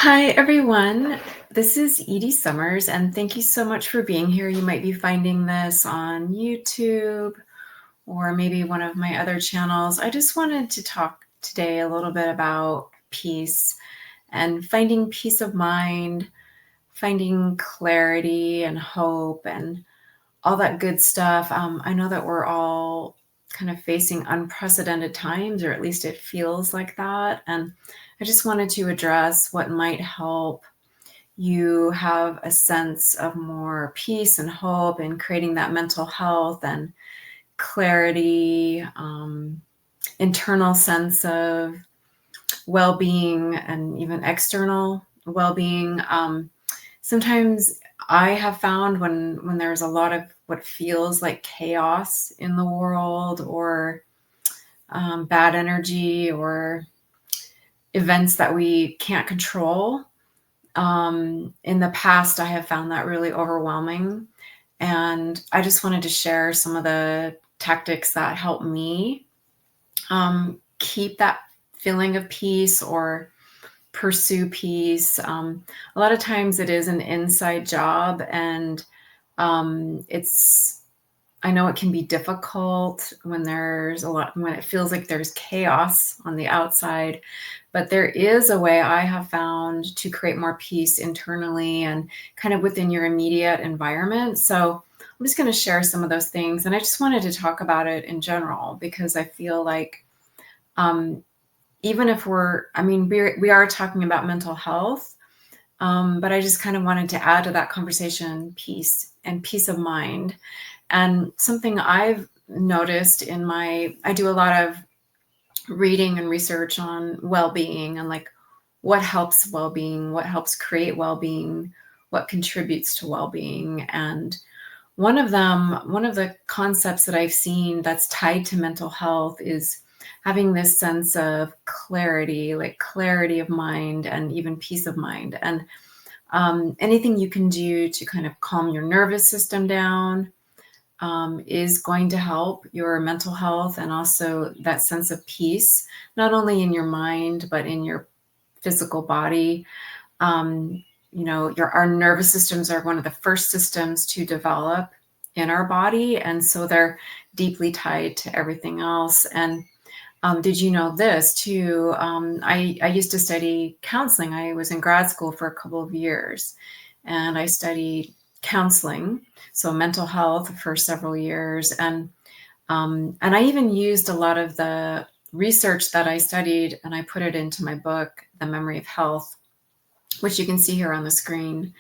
Hi, everyone. This is Edie Summers, and thank you so much for being here. You might be finding this on YouTube or maybe one of my other channels. I just wanted to talk today a little bit about peace and finding peace of mind, finding clarity and hope, and all that good stuff. I know that we're all kind of facing unprecedented times, or at least it feels like that. And I just wanted to address what might help you have a sense of more peace and hope and creating that mental health and clarity, internal sense of well-being and even external well-being. Sometimes I have found when there's a lot of what feels like chaos in the world, or bad energy, or events that we can't control. In the past, I have found that really overwhelming. And I just wanted to share some of the tactics that help me keep that feeling of peace or pursue peace. A lot of times it is an inside job, and it's I know it can be difficult when it feels like there's chaos on the outside, but there is a way I have found to create more peace internally and kind of within your immediate environment. So I'm just going to share some of those things. And I just wanted to talk about it in general because I feel like, um, even if we are talking about mental health, but I just kind of wanted to add to that conversation peace and peace of mind. And something I've noticed I do a lot of reading and research on well-being and like what helps well-being, what helps create well-being, what contributes to well-being. And one of the concepts that I've seen that's tied to mental health is having this sense of clarity, like clarity of mind and even peace of mind. And anything you can do to kind of calm your nervous system down is going to help your mental health and also that sense of peace, not only in your mind, but in your physical body. Our nervous systems are one of the first systems to develop in our body. And so they're deeply tied to everything else. And did you know this too? I used to study counseling. I was in grad school for a couple of years, and I studied counseling, so mental health for several years. And I even used a lot of the research that I studied, and I put it into my book, The Memory of Health, which you can see here on the screen.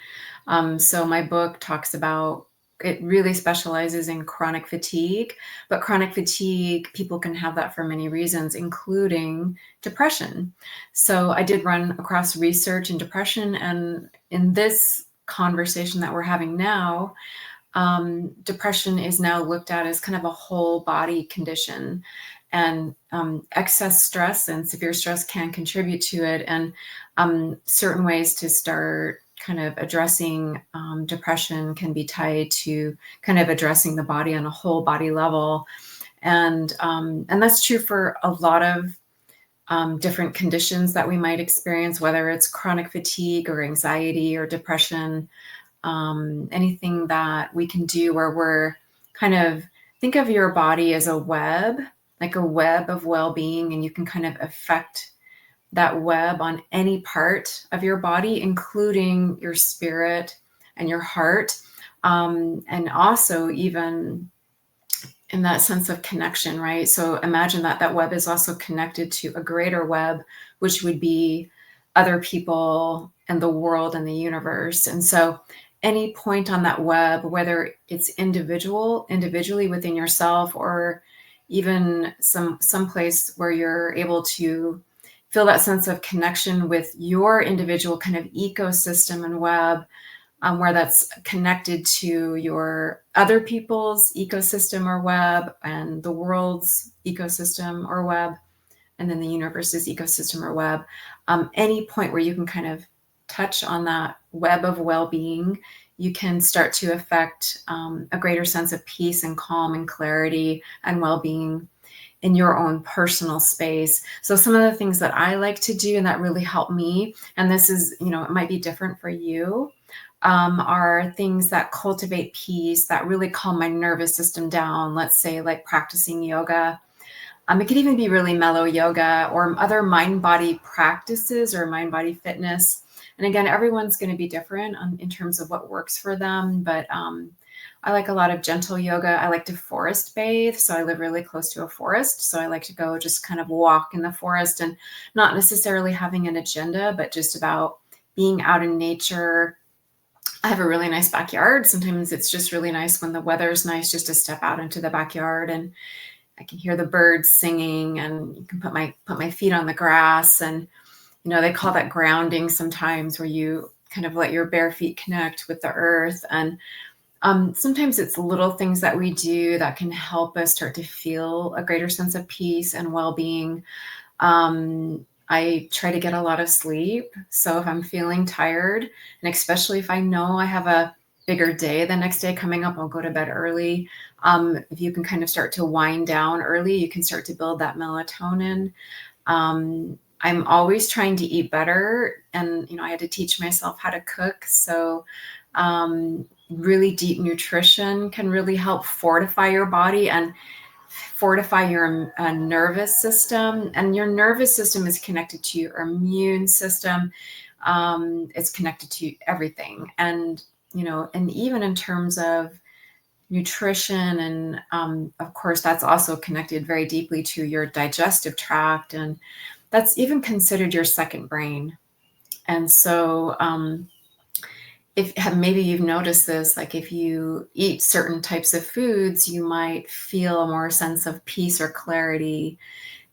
So my book talks about, it really specializes in chronic fatigue, but chronic fatigue, people can have that for many reasons, including depression. So I did run across research in depression, and in this conversation that we're having now, depression is now looked at as kind of a whole body condition, and excess stress and severe stress can contribute to it. And certain ways to start kind of addressing depression can be tied to kind of addressing the body on a whole body level. And that's true for a lot of different conditions that we might experience, whether it's chronic fatigue or anxiety or depression. Anything that we can do where we're kind of, think of your body as a web, like a web of well-being, and you can kind of affect that web on any part of your body, including your spirit and your heart. And also even in that sense of connection, right? So imagine that that web is also connected to a greater web, which would be other people and the world and the universe. And so any point on that web, whether it's individually within yourself, or even some place where you're able to feel that sense of connection with your individual kind of ecosystem and web, where that's connected to your other people's ecosystem or web, and the world's ecosystem or web, and then the universe's ecosystem or web. Any point where you can kind of touch on that web of well-being, you can start to affect a greater sense of peace and calm and clarity and well-being in your own personal space. So some of the things that I like to do and that really help me, and this is, it might be different for you, are things that cultivate peace, that really calm my nervous system down. Let's say like practicing yoga. It could even be really mellow yoga or other mind body practices or mind body fitness. And again, everyone's going to be different in terms of what works for them. But I like a lot of gentle yoga. I like to forest bathe. So I live really close to a forest. So I like to go just kind of walk in the forest and not necessarily having an agenda, but just about being out in nature. I have a really nice backyard. Sometimes it's just really nice when the weather's nice just to step out into the backyard, and I can hear the birds singing, and you can put my feet on the grass. And they call that grounding sometimes, where you kind of let your bare feet connect with the earth. And sometimes it's little things that we do that can help us start to feel a greater sense of peace and well-being. I try to get a lot of sleep. So if I'm feeling tired, and especially if I know I have a bigger day the next day coming up, I'll go to bed early. If you can kind of start to wind down early, you can start to build that melatonin. I'm always trying to eat better. And, I had to teach myself how to cook. So really deep nutrition can really help fortify your body and fortify your nervous system. And your nervous system is connected to your immune system. It's connected to everything. And, and even in terms of nutrition, and of course, that's also connected very deeply to your digestive tract. And that's even considered your second brain. And so, if maybe you've noticed this, like if you eat certain types of foods, you might feel a more sense of peace or clarity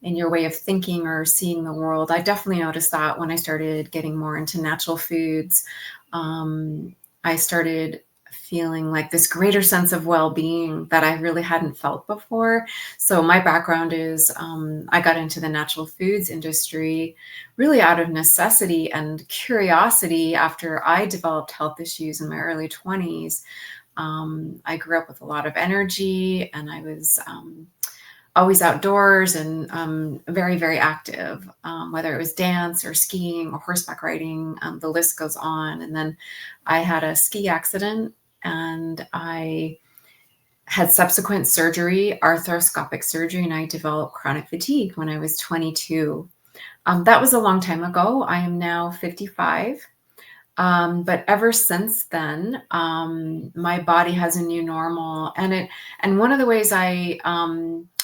in your way of thinking or seeing the world. I definitely noticed that when I started getting more into natural foods. I started feeling like this greater sense of well-being that I really hadn't felt before. So my background is I got into the natural foods industry really out of necessity and curiosity after I developed health issues in my early 20s. I grew up with a lot of energy, and I was always outdoors and very, very active, whether it was dance or skiing or horseback riding, the list goes on. And then I had a ski accident, and I had subsequent surgery, arthroscopic surgery, and I developed chronic fatigue when I was 22. That was a long time ago. I am now 55. But ever since then, my body has a new normal, and one of the ways I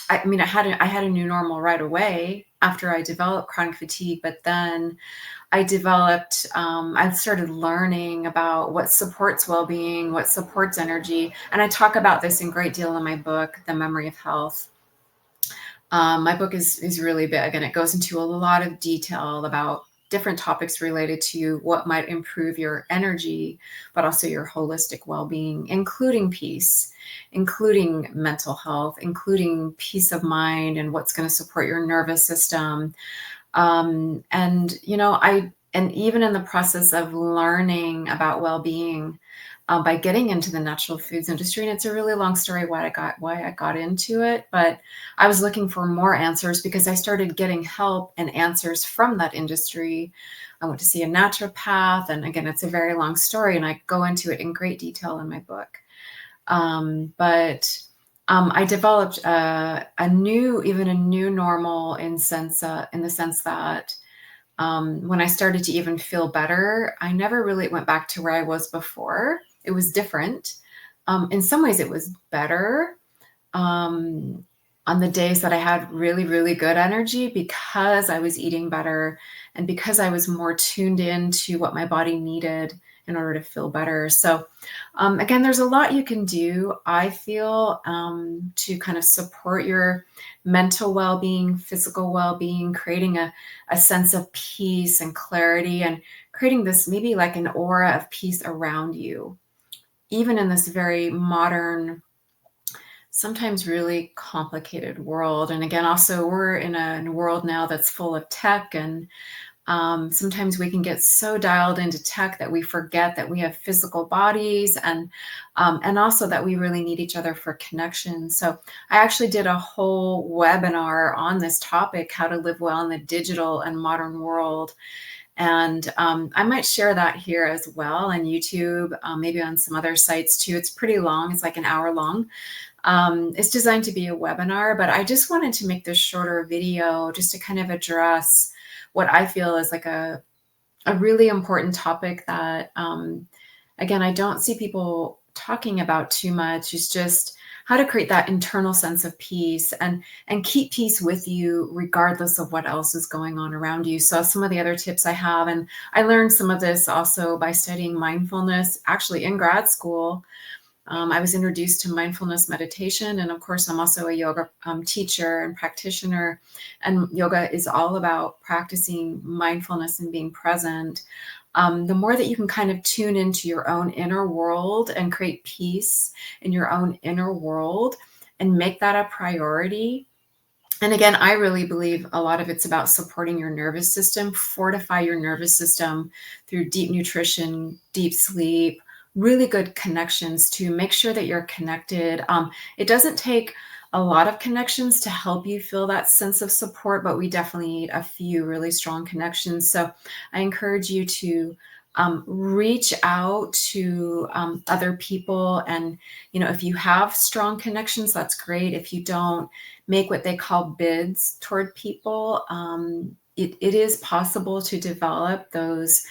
had a new normal right away after I developed chronic fatigue, but then I started learning about what supports well-being, what supports energy, and I talk about this in great deal in my book, The Memory of Health. My book is really big, and it goes into a lot of detail about different topics related to what might improve your energy, but also your holistic well-being, including peace, including mental health, including peace of mind, and what's going to support your nervous system. And and even in the process of learning about well-being, by getting into the natural foods industry, and it's a really long story why I got into it, but I was looking for more answers because I started getting help and answers from that industry. I went to see a naturopath, and again, it's a very long story, and I go into it in great detail in my book. But I developed a new normal in the sense that when I started to even feel better, I never really went back to where I was before. It was different. In some ways, it was better um, on the days that I had really, really good energy, because I was eating better and because I was more tuned in to what my body needed in order to feel better. So, again, there's a lot you can do, I feel, to kind of support your mental well-being, physical well-being, creating a sense of peace and clarity, and creating this maybe like an aura of peace around you, even in this very modern, sometimes really complicated world. And again, also we're in a world now that's full of tech, and Sometimes we can get so dialed into tech that we forget that we have physical bodies, and also that we really need each other for connection. So I actually did a whole webinar on this topic, how to live well in the digital and modern world. And I might share that here as well on YouTube, maybe on some other sites too. It's pretty long. It's like an hour long. It's designed to be a webinar, but I just wanted to make this shorter video just to kind of address what I feel is like a really important topic that, again, I don't see people talking about too much. Is just how to create that internal sense of peace and keep peace with you regardless of what else is going on around you. So some of the other tips I have, and I learned some of this also by studying mindfulness actually in grad school. I was introduced to mindfulness meditation, and of course, I'm also a yoga teacher and practitioner. And yoga is all about practicing mindfulness and being present. The more that you can kind of tune into your own inner world and create peace in your own inner world and make that a priority. And again, I really believe a lot of it's about supporting your nervous system, fortify your nervous system through deep nutrition, deep sleep, really good connections to make sure that you're connected. It doesn't take a lot of connections to help you feel that sense of support, but we definitely need a few really strong connections. So I encourage you to reach out to other people. And, if you have strong connections, that's great. If you don't, make what they call bids toward people. It is possible to develop those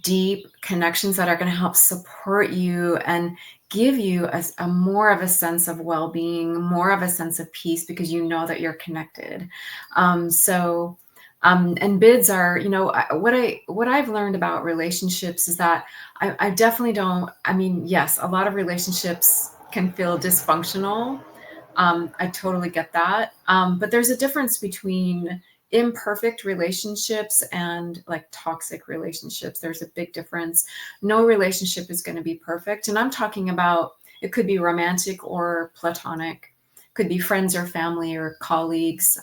deep connections that are going to help support you and give you a more of a sense of well-being, more of a sense of peace, because you know that you're connected. And bids are, what I've learned about relationships is that I definitely don't. I mean, yes, a lot of relationships can feel dysfunctional. I totally get that. But there's a difference between imperfect relationships and like toxic relationships. There's a big difference. No relationship is going to be perfect. And I'm talking about, it could be romantic or platonic, could be friends or family or colleagues,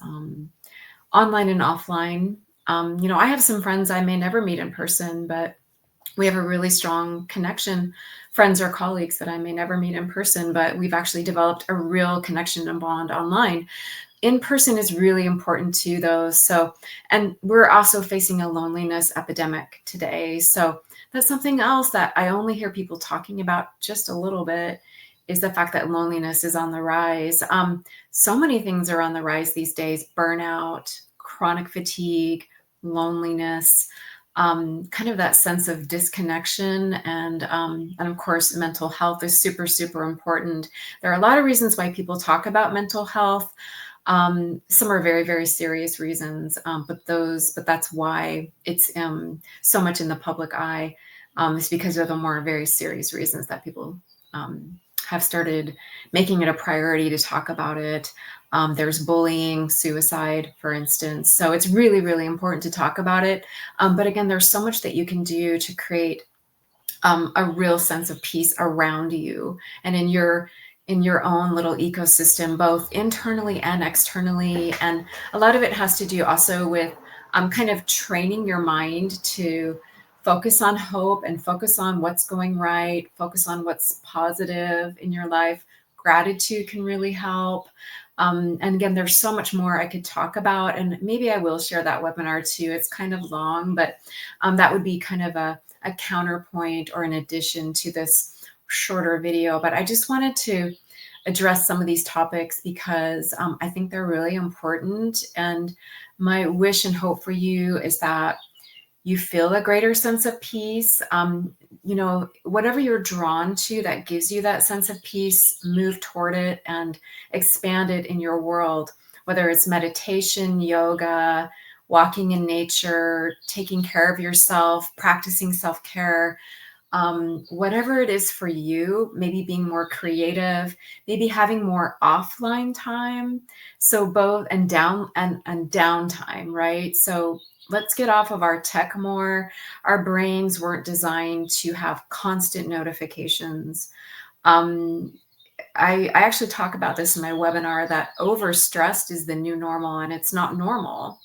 online and offline. I have some friends I may never meet in person, but we have a really strong connection, friends or colleagues that I may never meet in person, but we've actually developed a real connection and bond online. In person is really important too, though. So, and we're also facing a loneliness epidemic today. So that's something else that I only hear people talking about just a little bit, is the fact that loneliness is on the rise. So many things are on the rise these days: burnout, chronic fatigue, loneliness, kind of that sense of disconnection, and of course, mental health is super, super important. There are a lot of reasons why people talk about mental health. Some are very, very serious reasons, but that's why it's so much in the public eye. It's because of the more very serious reasons that people have started making it a priority to talk about it. There's bullying, suicide, for instance. So it's really, really important to talk about it. But again, there's so much that you can do to create a real sense of peace around you and in your own little ecosystem, both internally and externally. And a lot of it has to do also with kind of training your mind to focus on hope and focus on what's going right, focus on what's positive in your life. Gratitude can really help. And again, there's so much more I could talk about, and maybe I will share that webinar too. It's kind of long, but that would be kind of a counterpoint or an addition to this shorter video. But I just wanted to address some of these topics because I think they're really important. And my wish and hope for you is that you feel a greater sense of peace. Whatever you're drawn to that gives you that sense of peace, move toward it and expand it in your world, whether it's meditation, yoga, walking in nature, taking care of yourself, practicing self-care, whatever it is for you, maybe being more creative, maybe having more offline time. So both and downtime, right? So let's get off of our tech more. Our brains weren't designed to have constant notifications. I actually talk about this in my webinar, that overstressed is the new normal, and it's not normal.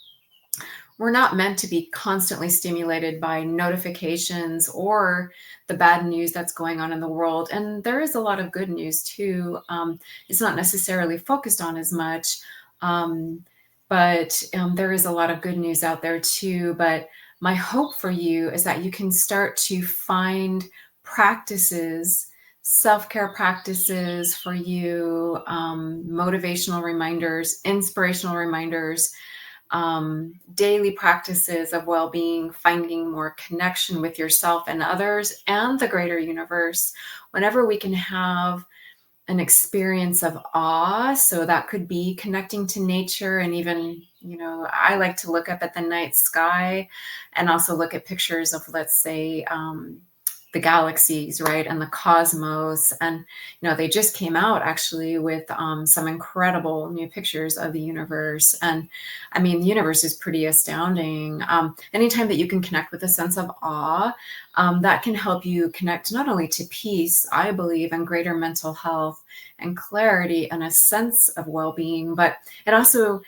we're not meant to be constantly stimulated by notifications or the bad news that's going on in the world. And there is a lot of good news too. It's not necessarily focused on as much, um, but there is a lot of good news out there too. But my hope for you is that you can start to find practices, self-care practices for you, motivational reminders, inspirational reminders, daily practices of well-being, finding more connection with yourself and others and the greater universe. Whenever we can have an experience of awe, so that could be connecting to nature, and even, I like to look up at the night sky and also look at pictures of, let's say, the galaxies, right, and the cosmos. And they just came out actually with some incredible new pictures of the universe. And I mean, the universe is pretty astounding. Anytime that you can connect with a sense of awe, that can help you connect not only to peace, I believe, and greater mental health and clarity and a sense of well-being, but it also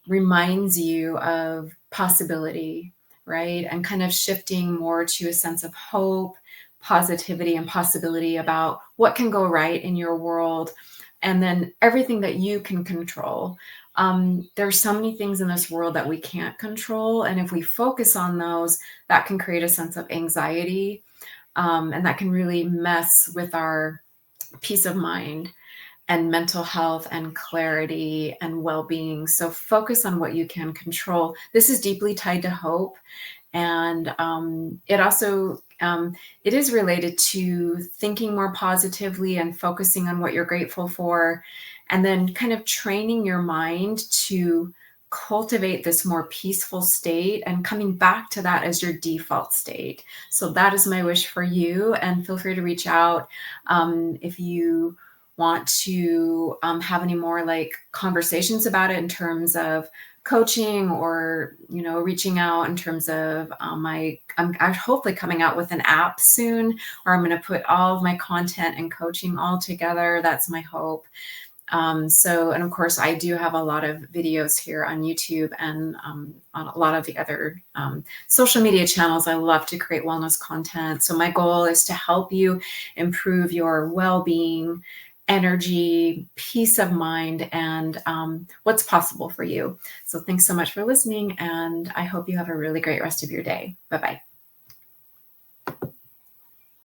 reminds you of possibility, right? And kind of shifting more to a sense of hope, positivity, and possibility about what can go right in your world. And then everything that you can control. There's so many things in this world that we can't control. And if we focus on those, that can create a sense of anxiety. And that can really mess with our peace of mind and mental health and clarity and well-being. So focus on what you can control. This is deeply tied to hope. And it also, it is related to thinking more positively and focusing on what you're grateful for, and then kind of training your mind to cultivate this more peaceful state and coming back to that as your default state. So that is my wish for you. And feel free to reach out if you want to have any more like conversations about it in terms of coaching, or reaching out in terms of I'm hopefully coming out with an app soon, or I'm going to put all of my content and coaching all together. That's my hope. And of course, I do have a lot of videos here on YouTube and on a lot of the other social media channels. I love to create wellness content. So my goal is to help you improve your well-being, energy, peace of mind, and what's possible for you. So thanks so much for listening, and I hope you have a really great rest of your day. Bye-bye.